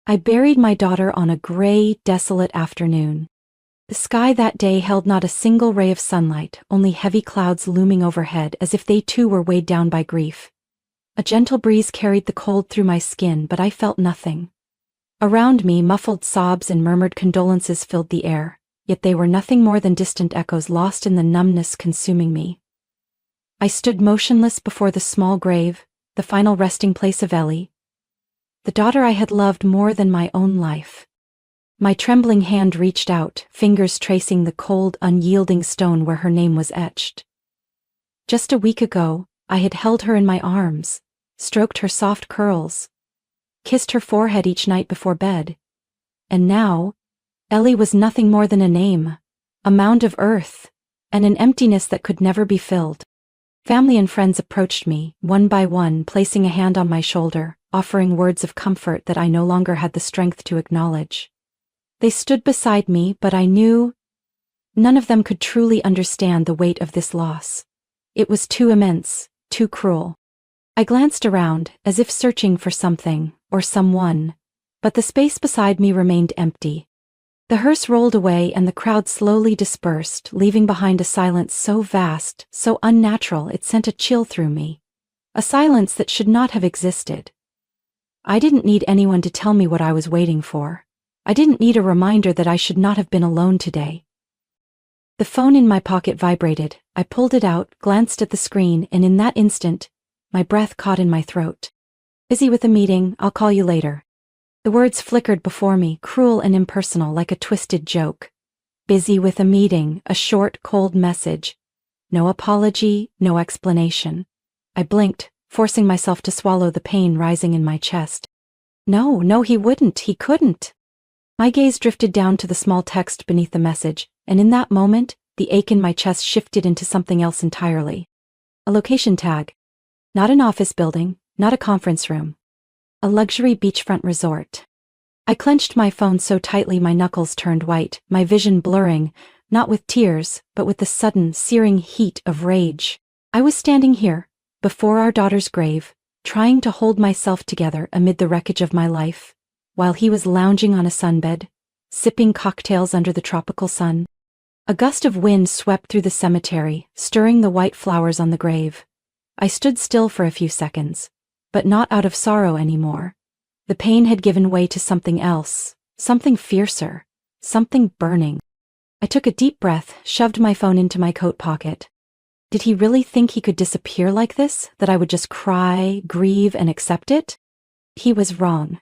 I buried my daughter on a gray, desolate afternoon. The sky that day held not a single ray of sunlight, only heavy clouds looming overhead as if they too were weighed down by grief. A gentle breeze carried the cold through my skin, but I felt nothing. Around me, muffled sobs and murmured condolences filled the air, yet they were nothing more than distant echoes lost in the numbness consuming me. I stood motionless before the small grave, the final resting place of Ellie, the daughter I had loved more than my own life. My trembling hand reached out, fingers tracing the cold, unyielding stone where her name was etched. Just a week ago, I had held her in my arms, stroked her soft curls, kissed her forehead each night before bed. And now, Ellie was nothing more than a name, a mound of earth, and an emptiness that could never be filled. Family and friends approached me, one by one, placing a hand on my shoulder, offering words of comfort that I no longer had the strength to acknowledge. They stood beside me, but I knew none of them could truly understand the weight of this loss. It was too immense, too cruel. I glanced around, as if searching for something, or someone, but the space beside me remained empty. The hearse rolled away and the crowd slowly dispersed, leaving behind a silence so vast, so unnatural it sent a chill through me. A silence that should not have existed. I didn't need anyone to tell me what I was waiting for. I didn't need a reminder that I should not have been alone today. The phone in my pocket vibrated. I pulled it out, glanced at the screen, and in that instant, my breath caught in my throat. "Busy with a meeting, I'll call you later." The words flickered before me, cruel and impersonal, like a twisted joke. Busy with a meeting, a short, cold message. No apology, no explanation. I blinked, forcing myself to swallow the pain rising in my chest. No, he wouldn't, he couldn't. My gaze drifted down to the small text beneath the message, and in that moment, the ache in my chest shifted into something else entirely. A location tag. Not an office building, not a conference room. A luxury beachfront resort. I clenched my phone so tightly my knuckles turned white, my vision blurring, not with tears, but with the sudden, searing heat of rage. I was standing here, before our daughter's grave, trying to hold myself together amid the wreckage of my life, while he was lounging on a sunbed, sipping cocktails under the tropical sun. A gust of wind swept through the cemetery, stirring the white flowers on the grave. I stood still for a few seconds, but not out of sorrow anymore. The pain had given way to something else, something fiercer, something burning. I took a deep breath, shoved my phone into my coat pocket. Did he really think he could disappear like this, that I would just cry, grieve, and accept it? He was wrong.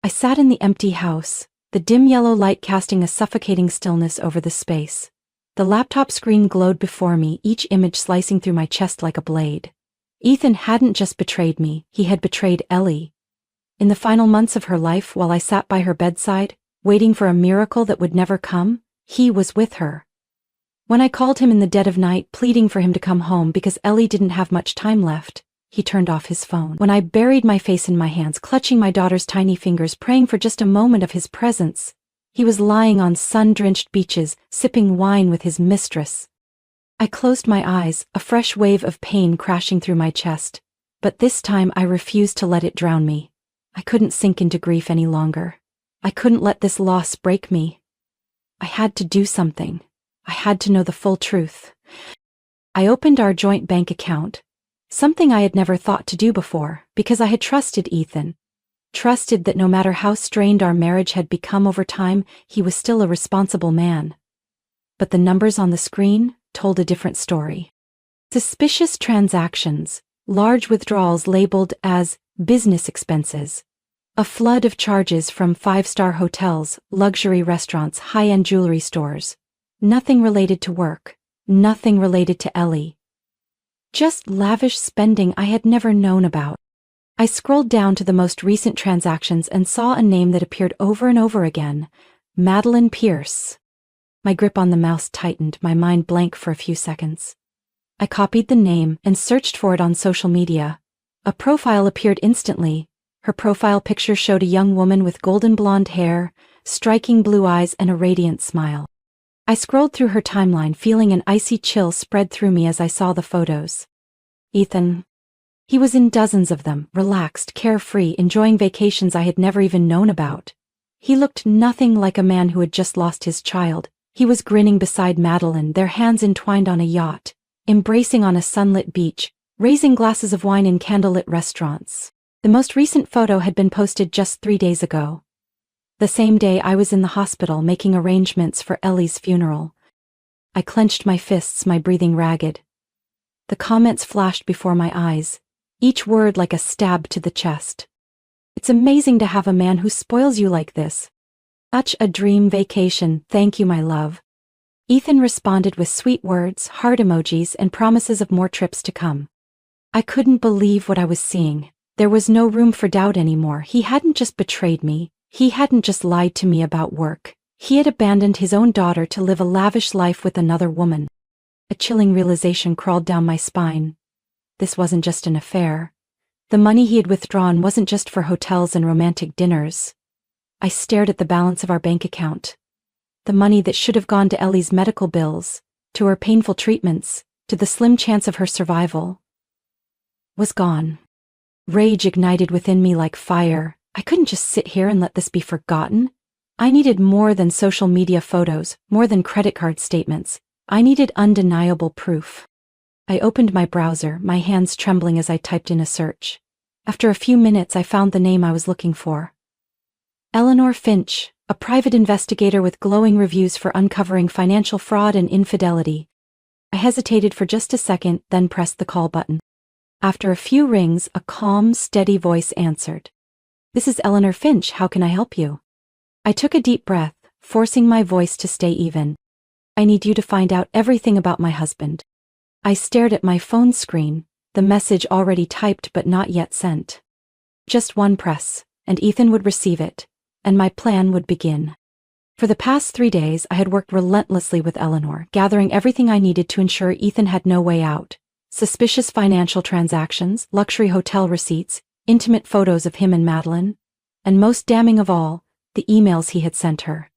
I sat in the empty house, the dim yellow light casting a suffocating stillness over the space. The laptop screen glowed before me, each image slicing through my chest like a blade. Ethan hadn't just betrayed me, he had betrayed Ellie. In the final months of her life, while I sat by her bedside, waiting for a miracle that would never come, he was with her. When I called him in the dead of night, pleading for him to come home because Ellie didn't have much time left, he turned off his phone. When I buried my face in my hands, clutching my daughter's tiny fingers, praying for just a moment of his presence, he was lying on sun-drenched beaches, sipping wine with his mistress. I closed my eyes, a fresh wave of pain crashing through my chest, but this time I refused to let it drown me. I couldn't sink into grief any longer. I couldn't let this loss break me. I had to do something. I had to know the full truth. I opened our joint bank account, something I had never thought to do before, because I had trusted Ethan. Trusted that no matter how strained our marriage had become over time, he was still a responsible man. But the numbers on the screen told a different story. Suspicious transactions, large withdrawals labeled as business expenses, a flood of charges from five-star hotels, luxury restaurants, high-end jewelry stores. Nothing related to work, nothing related to Ellie. Just lavish spending I had never known about. I scrolled down to the most recent transactions and saw a name that appeared over and over again, Madeline Pierce. My grip on the mouse tightened, my mind blank for a few seconds. I copied the name and searched for it on social media. A profile appeared instantly. Her profile picture showed a young woman with golden blonde hair, striking blue eyes, and a radiant smile. I scrolled through her timeline, feeling an icy chill spread through me as I saw the photos. Ethan. He was in dozens of them, relaxed, carefree, enjoying vacations I had never even known about. He looked nothing like a man who had just lost his child. He was grinning beside Madeline, their hands entwined on a yacht, embracing on a sunlit beach, raising glasses of wine in candlelit restaurants. The most recent photo had been posted just 3 days ago. The same day I was in the hospital making arrangements for Ellie's funeral. I clenched my fists, my breathing ragged. The comments flashed before my eyes, each word like a stab to the chest. It's amazing to have a man who spoils you like this. Such a dream vacation, thank you my love. Ethan responded with sweet words, heart emojis, and promises of more trips to come. I couldn't believe what I was seeing. There was no room for doubt anymore. He hadn't just betrayed me. He hadn't just lied to me about work. He had abandoned his own daughter to live a lavish life with another woman. A chilling realization crawled down my spine. This wasn't just an affair. The money he had withdrawn wasn't just for hotels and romantic dinners. I stared at the balance of our bank account. The money that should have gone to Ellie's medical bills, to her painful treatments, to the slim chance of her survival, was gone. Rage ignited within me like fire. I couldn't just sit here and let this be forgotten. I needed more than social media photos, more than credit card statements. I needed undeniable proof. I opened my browser, my hands trembling as I typed in a search. After a few minutes, I found the name I was looking for. Eleanor Finch, a private investigator with glowing reviews for uncovering financial fraud and infidelity. I hesitated for just a second, then pressed the call button. After a few rings, a calm, steady voice answered. "This is Eleanor Finch, how can I help you?" I took a deep breath, forcing my voice to stay even. "I need you to find out everything about my husband." I stared at my phone screen, the message already typed but not yet sent. Just one press, and Ethan would receive it, and my plan would begin. For the past 3 days, I had worked relentlessly with Eleanor, gathering everything I needed to ensure Ethan had no way out. Suspicious financial transactions, luxury hotel receipts, intimate photos of him and Madeline, and most damning of all, the emails he had sent her.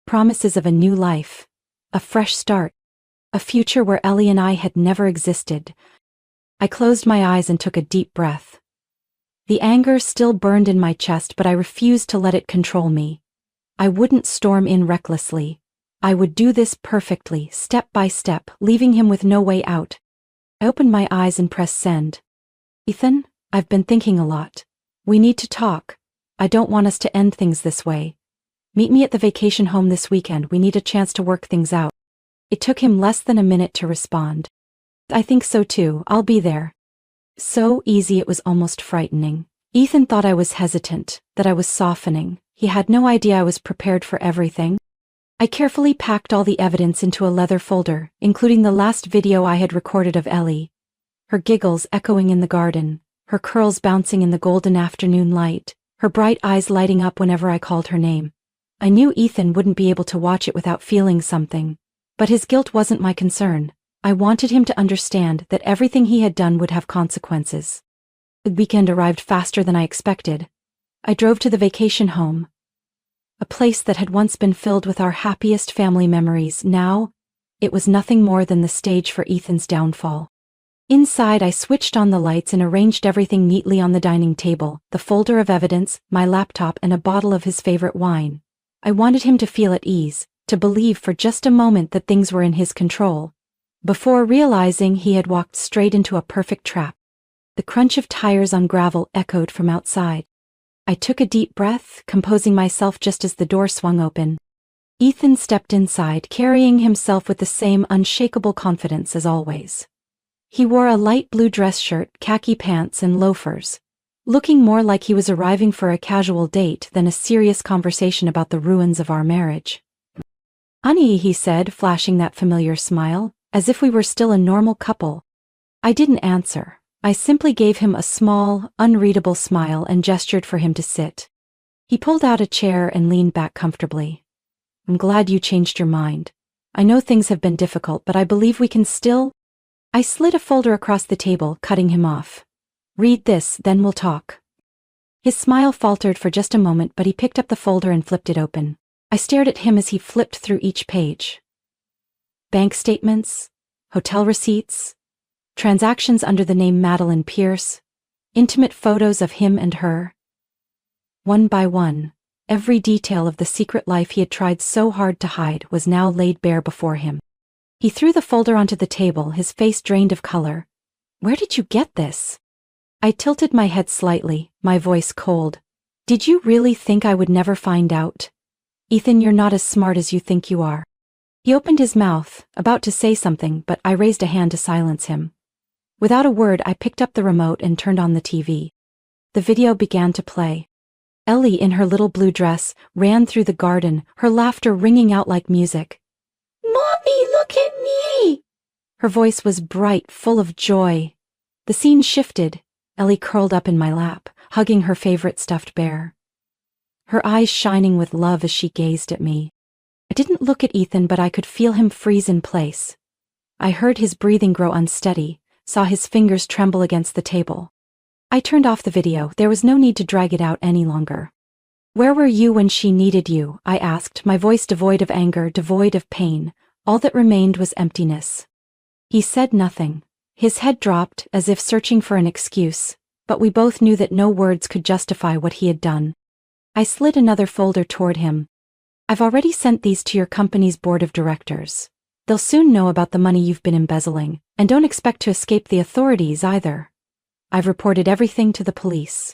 Promises of a new life, a fresh start, a future where Ellie and I had never existed. I closed my eyes and took a deep breath. The anger still burned in my chest, but I refused to let it control me. I wouldn't storm in recklessly. I would do this perfectly, step by step, leaving him with no way out. I opened my eyes and pressed send. "Ethan, I've been thinking a lot. We need to talk. I don't want us to end things this way. Meet me at the vacation home this weekend. We need a chance to work things out." It took him less than a minute to respond. "I think so too, I'll be there." So easy it was almost frightening. Ethan thought I was hesitant, that I was softening. He had no idea I was prepared for everything. I carefully packed all the evidence into a leather folder, including the last video I had recorded of Ellie. Her giggles echoing in the garden, her curls bouncing in the golden afternoon light, her bright eyes lighting up whenever I called her name. I knew Ethan wouldn't be able to watch it without feeling something. But his guilt wasn't my concern. I wanted him to understand that everything he had done would have consequences. The weekend arrived faster than I expected. I drove to the vacation home. A place that had once been filled with our happiest family memories. Now, it was nothing more than the stage for Ethan's downfall. Inside, I switched on the lights and arranged everything neatly on the dining table, the folder of evidence, my laptop, and a bottle of his favorite wine. I wanted him to feel at ease, to believe for just a moment that things were in his control, before realizing he had walked straight into a perfect trap. The crunch of tires on gravel echoed from outside. I took a deep breath, composing myself just as the door swung open. Ethan stepped inside, carrying himself with the same unshakable confidence as always. He wore a light blue dress shirt, khaki pants, and loafers, looking more like he was arriving for a casual date than a serious conversation about the ruins of our marriage. "Honey," he said, flashing that familiar smile, as if we were still a normal couple. I didn't answer. I simply gave him a small, unreadable smile and gestured for him to sit. He pulled out a chair and leaned back comfortably. "I'm glad you changed your mind. I know things have been difficult, but I believe we can still—" I slid a folder across the table, cutting him off. "Read this, then we'll talk." His smile faltered for just a moment, but he picked up the folder and flipped it open. I stared at him as he flipped through each page. Bank statements, hotel receipts, transactions under the name Madeline Pierce, intimate photos of him and her. One by one, Every detail of the secret life he had tried so hard to hide was now laid bare before him. He threw the folder onto the table, his face drained of color. "Where did you get this?" I tilted my head slightly, my voice cold. "Did you really think I would never find out? Ethan, you're not as smart as you think you are." He opened his mouth, about to say something, but I raised a hand to silence him. Without a word, I picked up the remote and turned on the TV. The video began to play. Ellie, in her little blue dress, ran through the garden, her laughter ringing out like music. "Mommy, look at me!" Her voice was bright, full of joy. The scene shifted. Ellie curled up in my lap, hugging her favorite stuffed bear. Her eyes shining with love as she gazed at me. I didn't look at Ethan, but I could feel him freeze in place. I heard his breathing grow unsteady, saw his fingers tremble against the table. I turned off the video. There was no need to drag it out any longer. "Where were you when she needed you?" I asked, my voice devoid of anger, devoid of pain. All that remained was emptiness. He said nothing. His head dropped, as if searching for an excuse, but we both knew that no words could justify what he had done. I slid another folder toward him. "I've already sent these to your company's board of directors. They'll soon know about the money you've been embezzling, and don't expect to escape the authorities either. I've reported everything to the police.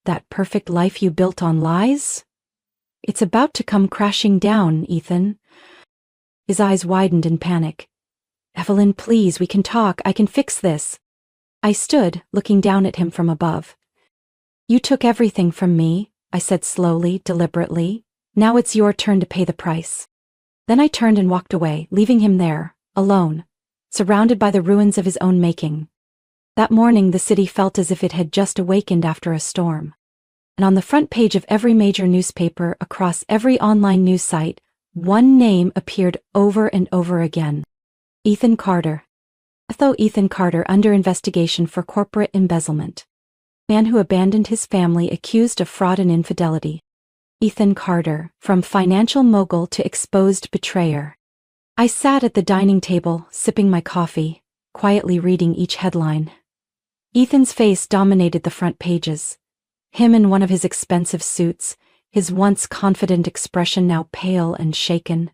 That perfect life you built on lies? It's about to come crashing down, Ethan." His eyes widened in panic. "Evelyn, please, we can talk. I can fix this." I stood, looking down at him from above. "You took everything from me," I said slowly, deliberately. "Now it's your turn to pay the price." Then I turned and walked away, leaving him there, alone, surrounded by the ruins of his own making. That morning the city felt as if it had just awakened after a storm. And on the front page of every major newspaper, across every online news site, one name appeared over and over again. Ethan Carter. Ethan Carter under investigation for corporate embezzlement. Man who abandoned his family accused of fraud and infidelity. Ethan Carter, from financial mogul to exposed betrayer. I sat at the dining table, sipping my coffee, quietly reading each headline. Ethan's face dominated the front pages. Him in one of his expensive suits, his once confident expression now pale and shaken.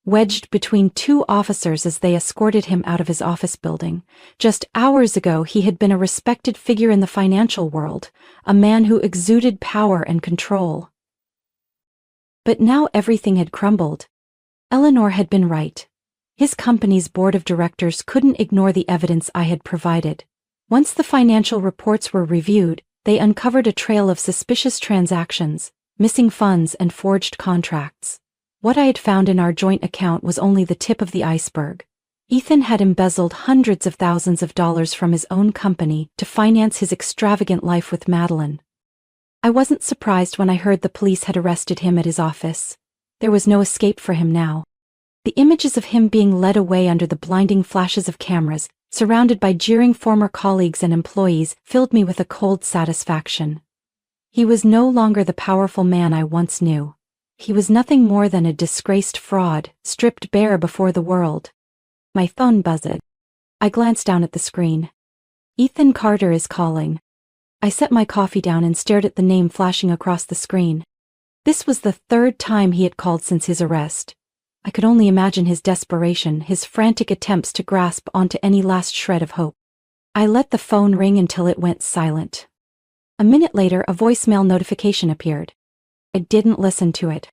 Wedged between two officers as they escorted him out of his office building. Just hours ago he had been a respected figure in the financial world, a man who exuded power and control. But now everything had crumbled. Eleanor had been right. His company's board of directors couldn't ignore the evidence I had provided. Once the financial reports were reviewed, they uncovered a trail of suspicious transactions, missing funds and forged contracts. What I had found in our joint account was only the tip of the iceberg. Ethan had embezzled hundreds of thousands of dollars from his own company to finance his extravagant life with Madeline. I wasn't surprised when I heard the police had arrested him at his office. There was no escape for him now. The images of him being led away under the blinding flashes of cameras, surrounded by jeering former colleagues and employees, filled me with a cold satisfaction. He was no longer the powerful man I once knew. He was nothing more than a disgraced fraud, stripped bare before the world. My phone buzzed. I glanced down at the screen. "Ethan Carter is calling." I set my coffee down and stared at the name flashing across the screen. This was the third time he had called since his arrest. I could only imagine his desperation, his frantic attempts to grasp onto any last shred of hope. I let the phone ring until it went silent. A minute later, a voicemail notification appeared. I didn't listen to it.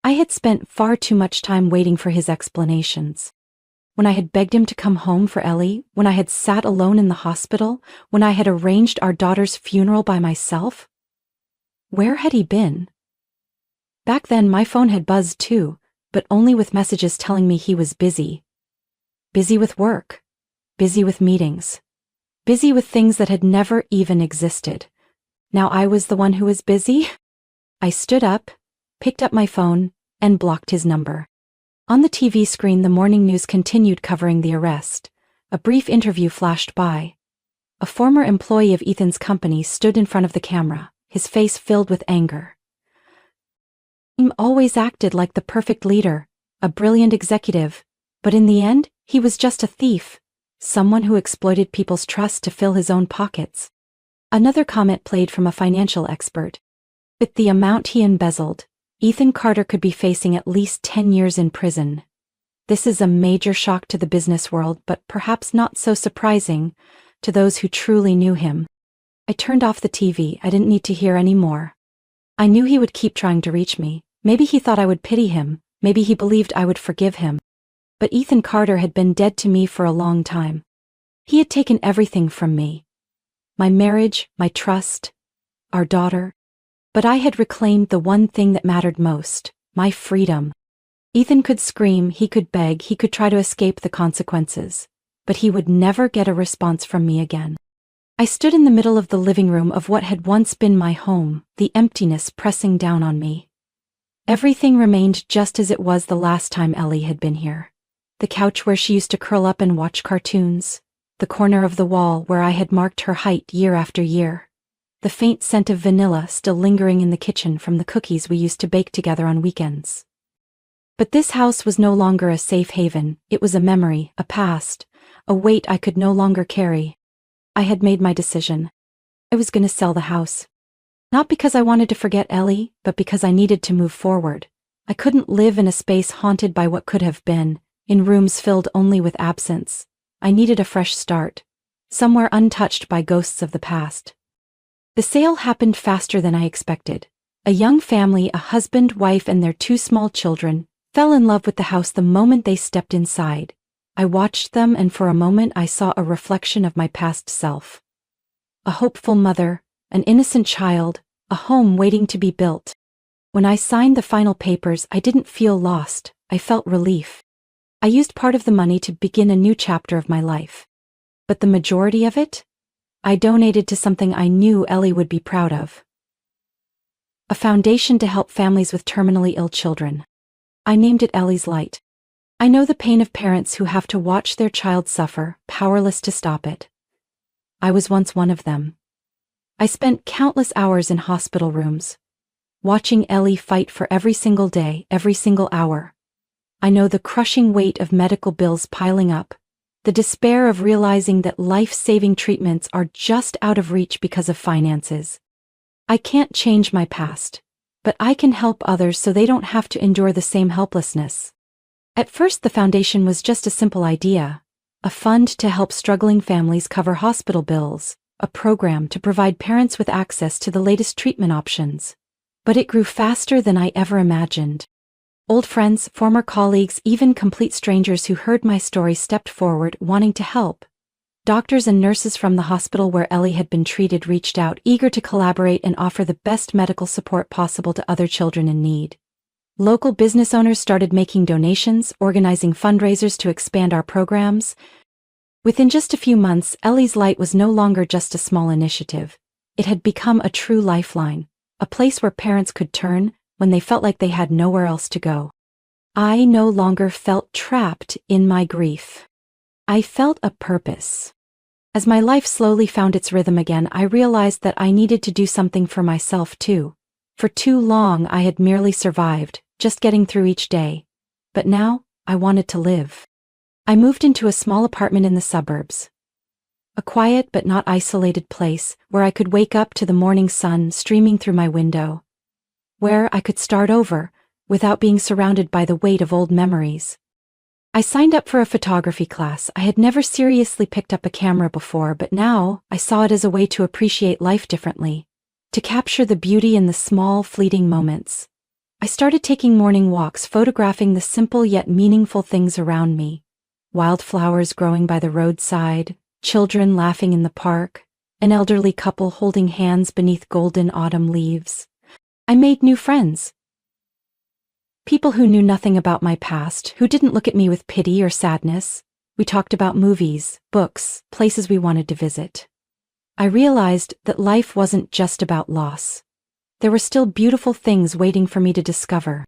I had spent far too much time waiting for his explanations. When I had begged him to come home for Ellie, when I had sat alone in the hospital, when I had arranged our daughter's funeral by myself. Where had he been? Back then my phone had buzzed too, but only with messages telling me he was busy. Busy with work. Busy with meetings. Busy with things that had never even existed. Now I was the one who was busy? I stood up, picked up my phone, and blocked his number. On the TV screen, the morning news continued covering the arrest. A brief interview flashed by. A former employee of Ethan's company stood in front of the camera, his face filled with anger. He always acted like the perfect leader, a brilliant executive, but in the end, he was just a thief, someone who exploited people's trust to fill his own pockets. Another comment played from a financial expert. With the amount he embezzled, Ethan Carter could be facing at least 10 years in prison. This is a major shock to the business world, but perhaps not so surprising to those who truly knew him. I turned off the TV. I didn't need to hear any more. I knew he would keep trying to reach me. Maybe he thought I would pity him. Maybe he believed I would forgive him. But Ethan Carter had been dead to me for a long time. He had taken everything from me. My marriage, my trust, our daughter. But I had reclaimed the one thing that mattered most, my freedom. Ethan could scream, he could beg, he could try to escape the consequences. But he would never get a response from me again. I stood in the middle of the living room of what had once been my home, the emptiness pressing down on me. Everything remained just as it was the last time Ellie had been here. The couch where she used to curl up and watch cartoons. The corner of the wall where I had marked her height year after year. The faint scent of vanilla still lingering in the kitchen from the cookies we used to bake together on weekends. But this house was no longer a safe haven. It was a memory, a past, a weight I could no longer carry. I had made my decision. I was going to sell the house. Not because I wanted to forget Ellie, but because I needed to move forward. I couldn't live in a space haunted by what could have been, in rooms filled only with absence. I needed a fresh start, somewhere untouched by ghosts of the past. The sale happened faster than I expected. A young family, a husband, wife, and their 2 small children, fell in love with the house the moment they stepped inside. I watched them, and for a moment I saw a reflection of my past self. A hopeful mother, an innocent child, a home waiting to be built. When I signed the final papers, I didn't feel lost. I felt relief. I used part of the money to begin a new chapter of my life. But the majority of it? I donated to something I knew Ellie would be proud of. A foundation to help families with terminally ill children. I named it Ellie's Light. I know the pain of parents who have to watch their child suffer, powerless to stop it. I was once one of them. I spent countless hours in hospital rooms, watching Ellie fight for every single day, every single hour. I know the crushing weight of medical bills piling up, the despair of realizing that life-saving treatments are just out of reach because of finances. I can't change my past, but I can help others so they don't have to endure the same helplessness. At first, the foundation was just a simple idea, a fund to help struggling families cover hospital bills, a program to provide parents with access to the latest treatment options. But it grew faster than I ever imagined. Old friends, former colleagues, even complete strangers who heard my story stepped forward, wanting to help. Doctors and nurses from the hospital where Ellie had been treated reached out, eager to collaborate and offer the best medical support possible to other children in need. Local business owners started making donations, organizing fundraisers to expand our programs. Within just a few months, Ellie's Light was no longer just a small initiative. It had become a true lifeline, a place where parents could turn when they felt like they had nowhere else to go. I no longer felt trapped in my grief. I felt a purpose. As my life slowly found its rhythm again, I realized that I needed to do something for myself too. For too long I had merely survived, just getting through each day. But now, I wanted to live. I moved into a small apartment in the suburbs. A quiet but not isolated place where I could wake up to the morning sun streaming through my window. Where I could start over, without being surrounded by the weight of old memories. I signed up for a photography class. I had never seriously picked up a camera before, but now I saw it as a way to appreciate life differently, to capture the beauty in the small, fleeting moments. I started taking morning walks, photographing the simple yet meaningful things around me. Wildflowers growing by the roadside, children laughing in the park, an elderly couple holding hands beneath golden autumn leaves. I made new friends. People who knew nothing about my past, who didn't look at me with pity or sadness. We talked about movies, books, places we wanted to visit. I realized that life wasn't just about loss. There were still beautiful things waiting for me to discover.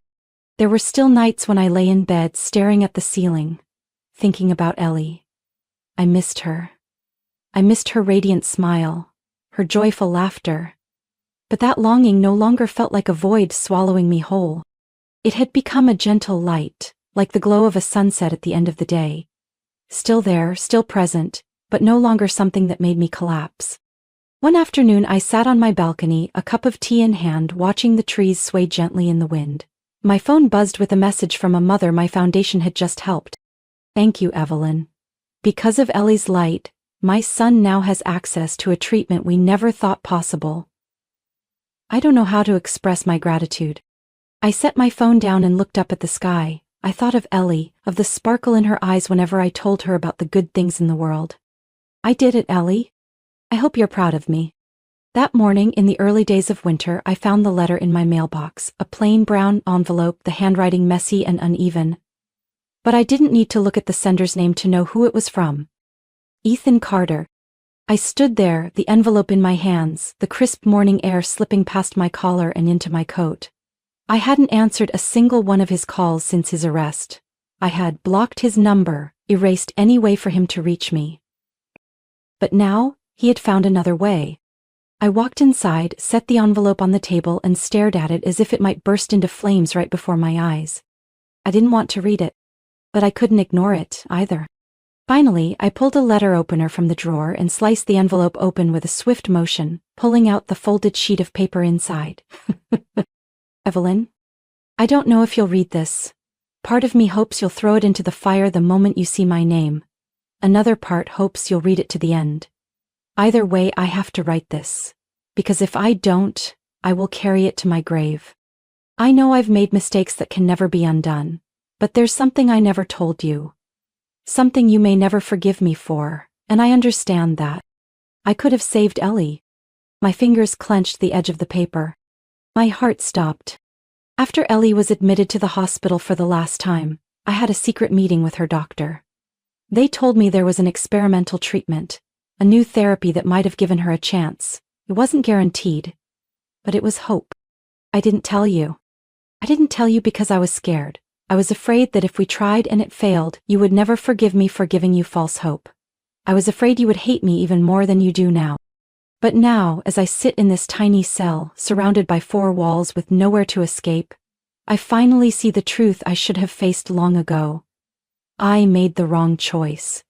There were still nights when I lay in bed staring at the ceiling, thinking about Ellie. I missed her. I missed her radiant smile, her joyful laughter. But that longing no longer felt like a void swallowing me whole. It had become a gentle light, like the glow of a sunset at the end of the day. Still there, still present, but no longer something that made me collapse. One afternoon I sat on my balcony, a cup of tea in hand, watching the trees sway gently in the wind. My phone buzzed with a message from a mother my foundation had just helped. "Thank you, Evelyn. Because of Ellie's light, my son now has access to a treatment we never thought possible." I don't know how to express my gratitude. I set my phone down and looked up at the sky. I thought of Ellie, of the sparkle in her eyes whenever I told her about the good things in the world. "I did it, Ellie. I hope you're proud of me." That morning, in the early days of winter, I found the letter in my mailbox, a plain brown envelope, the handwriting messy and uneven. But I didn't need to look at the sender's name to know who it was from. Ethan Carter. I stood there, the envelope in my hands, the crisp morning air slipping past my collar and into my coat. I hadn't answered a single one of his calls since his arrest. I had blocked his number, erased any way for him to reach me. But now, he had found another way. I walked inside, set the envelope on the table and stared at it as if it might burst into flames right before my eyes. I didn't want to read it, but I couldn't ignore it, either. Finally, I pulled a letter opener from the drawer and sliced the envelope open with a swift motion, pulling out the folded sheet of paper inside. "Evelyn, I don't know if you'll read this. Part of me hopes you'll throw it into the fire the moment you see my name. Another part hopes you'll read it to the end. Either way, I have to write this. Because if I don't, I will carry it to my grave. I know I've made mistakes that can never be undone. But there's something I never told you. Something you may never forgive me for, and I understand that. I could have saved Ellie." My fingers clenched the edge of the paper. My heart stopped. After Ellie was admitted to the hospital for the last time, I had a secret meeting with her doctor. They told me there was an experimental treatment, a new therapy that might have given her a chance. It wasn't guaranteed, but it was hope. "I didn't tell you. I didn't tell you because I was scared. I was afraid that if we tried and it failed, you would never forgive me for giving you false hope. I was afraid you would hate me even more than you do now. But now, as I sit in this tiny cell, surrounded by four walls with nowhere to escape, I finally see the truth I should have faced long ago. I made the wrong choice.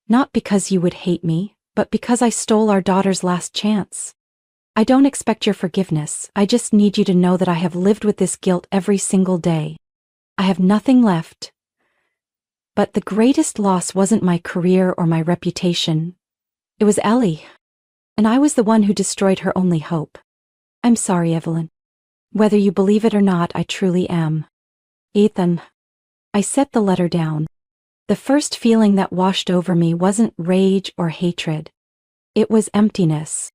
Not because you would hate me, but because I stole our daughter's last chance. I don't expect your forgiveness, I just need you to know that I have lived with this guilt every single day. I have nothing left. But the greatest loss wasn't my career or my reputation. It was Ellie. And I was the one who destroyed her only hope. I'm sorry, Evelyn. Whether you believe it or not, I truly am. Ethan." I set the letter down. The first feeling that washed over me wasn't rage or hatred. It was emptiness.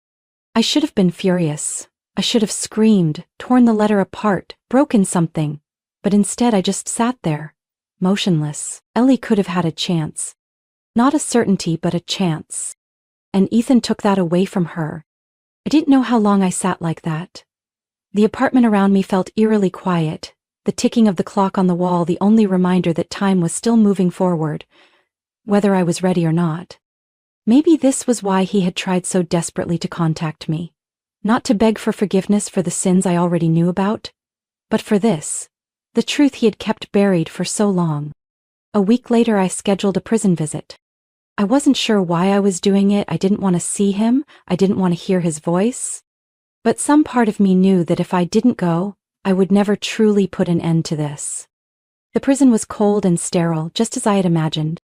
I should have been furious. I should have screamed, torn the letter apart, broken something. But instead I just sat there, motionless. Ellie could have had a chance. Not a certainty, but a chance. And Ethan took that away from her. I didn't know how long I sat like that. The apartment around me felt eerily quiet, the ticking of the clock on the wall the only reminder that time was still moving forward, whether I was ready or not. Maybe this was why he had tried so desperately to contact me. Not to beg for forgiveness for the sins I already knew about, but for this. The truth he had kept buried for so long. A week later I scheduled a prison visit. I wasn't sure why I was doing it. I didn't want to see him. I didn't want to hear his voice. But some part of me knew that if I didn't go, I would never truly put an end to this. The prison was cold and sterile, just as I had imagined.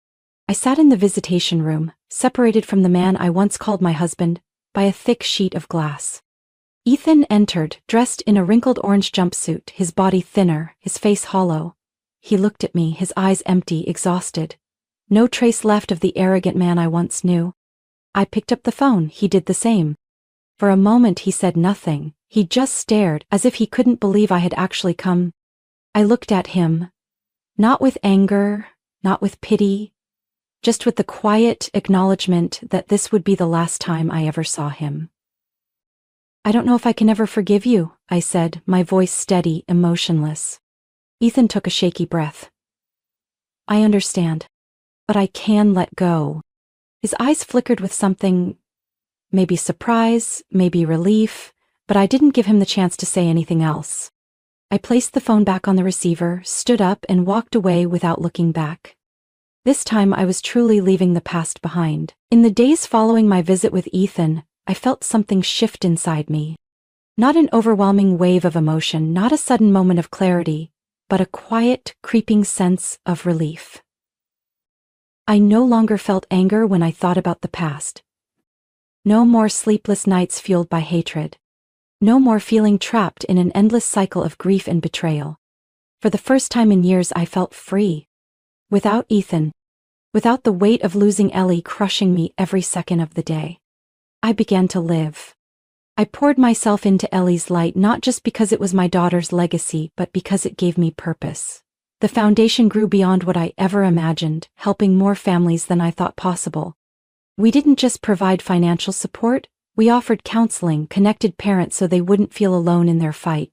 I sat in the visitation room, separated from the man I once called my husband, by a thick sheet of glass. Ethan entered, dressed in a wrinkled orange jumpsuit, his body thinner, his face hollow. He looked at me, his eyes empty, exhausted. No trace left of the arrogant man I once knew. I picked up the phone, he did the same. For a moment he said nothing, he just stared, as if he couldn't believe I had actually come. I looked at him. Not with anger, not with pity, just with the quiet acknowledgement that this would be the last time I ever saw him. "I don't know if I can ever forgive you," I said, my voice steady, emotionless. Ethan took a shaky breath. "I understand. But I can let go." His eyes flickered with something, maybe surprise, maybe relief, but I didn't give him the chance to say anything else. I placed the phone back on the receiver, stood up, and walked away without looking back. This time I was truly leaving the past behind. In the days following my visit with Ethan, I felt something shift inside me. Not an overwhelming wave of emotion, not a sudden moment of clarity, but a quiet, creeping sense of relief. I no longer felt anger when I thought about the past. No more sleepless nights fueled by hatred. No more feeling trapped in an endless cycle of grief and betrayal. For the first time in years, I felt free. Without Ethan. Without the weight of losing Ellie crushing me every second of the day. I began to live. I poured myself into Ellie's light not just because it was my daughter's legacy, but because it gave me purpose. The foundation grew beyond what I ever imagined, helping more families than I thought possible. We didn't just provide financial support, we offered counseling, connected parents so they wouldn't feel alone in their fight.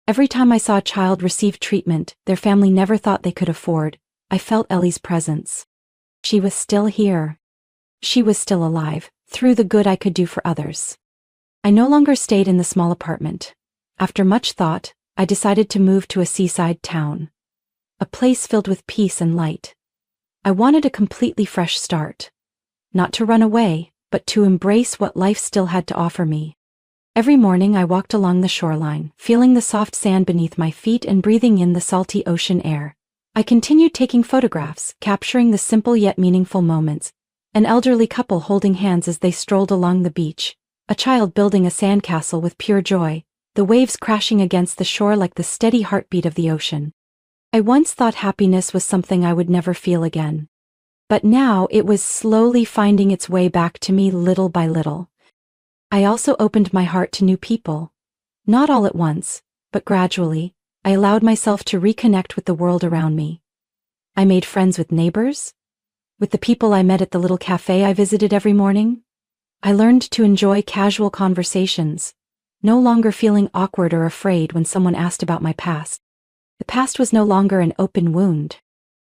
Every time I saw a child receive treatment their family never thought they could afford, I felt Ellie's presence. She was still here. She was still alive, through the good I could do for others. I no longer stayed in the small apartment. After much thought, I decided to move to a seaside town. A place filled with peace and light. I wanted a completely fresh start. Not to run away, but to embrace what life still had to offer me. Every morning I walked along the shoreline, feeling the soft sand beneath my feet and breathing in the salty ocean air. I continued taking photographs, capturing the simple yet meaningful moments. An elderly couple holding hands as they strolled along the beach, a child building a sandcastle with pure joy, the waves crashing against the shore like the steady heartbeat of the ocean. I once thought happiness was something I would never feel again. But now it was slowly finding its way back to me little by little. I also opened my heart to new people. Not all at once, but gradually, I allowed myself to reconnect with the world around me. I made friends with neighbors, with the people I met at the little cafe I visited every morning. I learned to enjoy casual conversations, no longer feeling awkward or afraid when someone asked about my past. The past was no longer an open wound.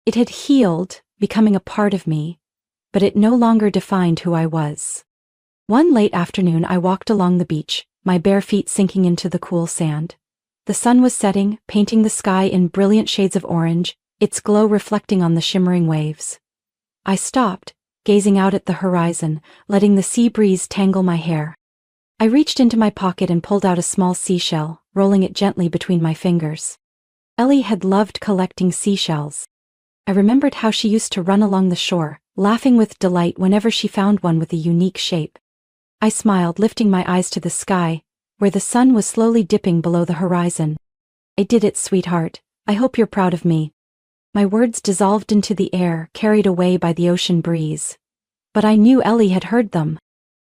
It had healed, becoming a part of me, but it no longer defined who I was. One late afternoon I walked along the beach, my bare feet sinking into the cool sand. The sun was setting, painting the sky in brilliant shades of orange, its glow reflecting on the shimmering waves. I stopped, gazing out at the horizon, letting the sea breeze tangle my hair. I reached into my pocket and pulled out a small seashell, rolling it gently between my fingers. Ellie had loved collecting seashells. I remembered how she used to run along the shore, laughing with delight whenever she found one with a unique shape. I smiled, lifting my eyes to the sky, where the sun was slowly dipping below the horizon. I did it, sweetheart. I hope you're proud of me. My words dissolved into the air, carried away by the ocean breeze. But I knew Ellie had heard them.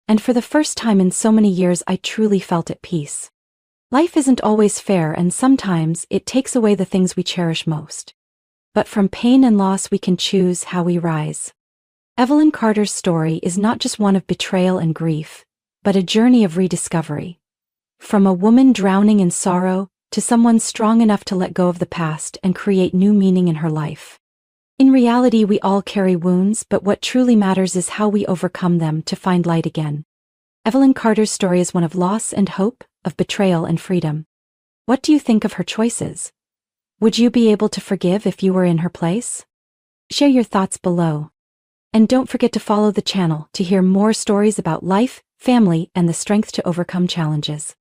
And for the first time in so many years I truly felt at peace. Life isn't always fair, and sometimes it takes away the things we cherish most. But from pain and loss we can choose how we rise. Evelyn Carter's story is not just one of betrayal and grief, but a journey of rediscovery. From a woman drowning in sorrow, to someone strong enough to let go of the past and create new meaning in her life. In reality, we all carry wounds, but what truly matters is how we overcome them to find light again. Evelyn Carter's story is one of loss and hope, of betrayal and freedom. What do you think of her choices? Would you be able to forgive if you were in her place? Share your thoughts below. And don't forget to follow the channel to hear more stories about life, family, and the strength to overcome challenges.